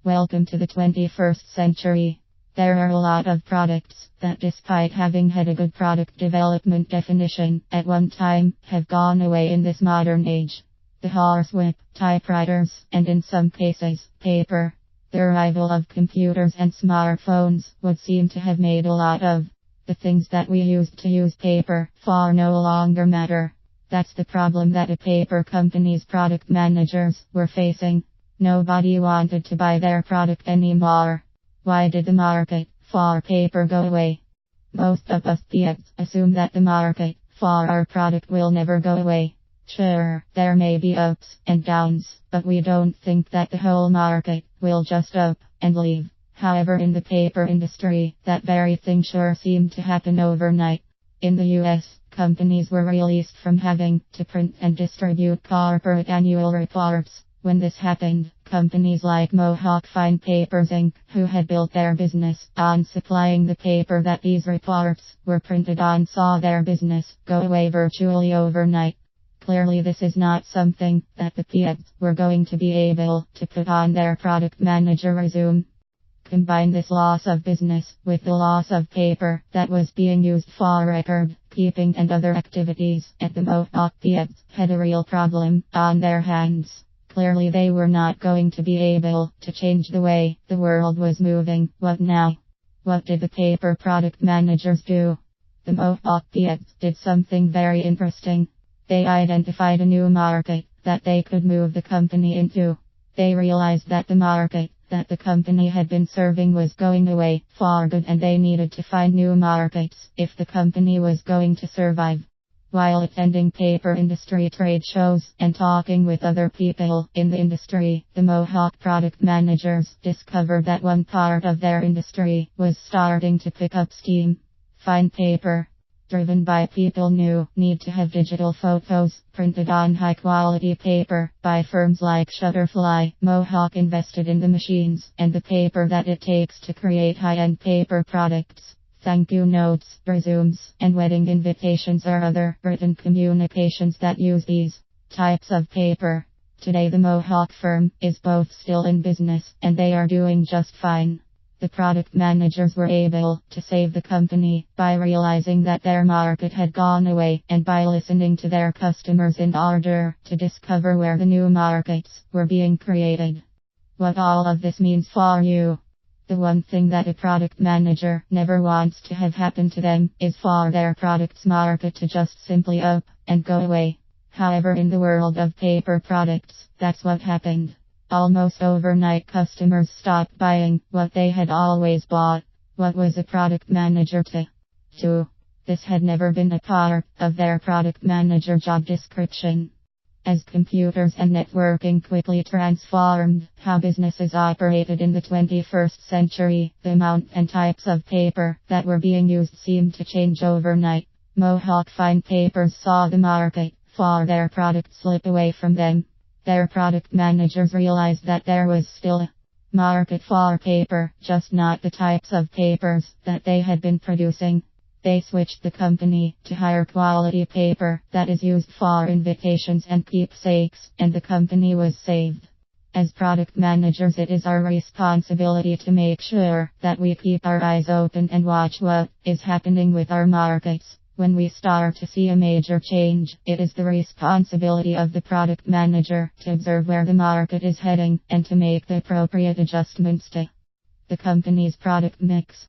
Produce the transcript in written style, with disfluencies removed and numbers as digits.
Welcome to the 21st century. There are a lot of products that, despite having had a good product development definition at one time, have gone away in this modern age. The horsewhip, typewriters, and in some cases, paper. The arrival of computers and smartphones would seem to have made a lot of the things that we used to use paper far no longer matter. That's the problem that a paper company's product managers were facing. Nobody wanted to buy their product anymore. Why did the market for paper go away? Most of us assume that the market for our product will never go away. Sure, there may be ups and downs, but we don't think that the whole market will just up and leave. However, in the paper industry, that very thing sure seemed to happen overnight. In the US, companies were released from having to print and distribute corporate annual reports. When this happened, companies like Mohawk Fine Papers Inc., who had built their business on supplying the paper that these reports were printed on, saw their business go away virtually overnight. Clearly, this is not something that the PX were going to be able to put on their product manager resume. Combine this loss of business with the loss of paper that was being used for record keeping and other activities, and the Mohawk PX had a real problem on their hands. Clearly, they were not going to be able to change the way the world was moving. What now? What did the paper product managers do? The Mohawk PX did something very interesting. They identified a new market that they could move the company into. They realized that the market that the company had been serving was going away for good, and they needed to find new markets if the company was going to survive. While attending paper industry trade shows and talking with other people in the industry, the Mohawk product managers discovered that one part of their industry was starting to pick up steam. Fine paper, driven by people need to have digital photos printed on high-quality paper by firms like Shutterfly. Mohawk invested in the machines and the paper that it takes to create high-end paper products. Thank you notes, resumes, and wedding invitations are other written communications that use these types of paper. Today the Mohawk firm is both still in business, and they are doing just fine. The product managers were able to save the company by realizing that their market had gone away, and by listening to their customers in order to discover where the new markets were being created. What all of this means for you. The one thing that a product manager never wants to have happen to them is for their product's market to just simply up and go away. However, in the world of paper products, that's what happened. Almost overnight, customers stopped buying what they had always bought. What was a product manager to do? This had never been a part of their product manager job description. As computers and networking quickly transformed how businesses operated in the 21st century, the amount and types of paper that were being used seemed to change overnight. Mohawk Fine Papers saw the market for their product slip away from them. Their product managers realized that there was still a market for paper, just not the types of papers that they had been producing. They switched the company to higher quality paper that is used for invitations and keepsakes, and the company was saved. As product managers, it is our responsibility to make sure that we keep our eyes open and watch what is happening with our markets. When we start to see a major change, it is the responsibility of the product manager to observe where the market is heading and to make the appropriate adjustments to the company's product mix.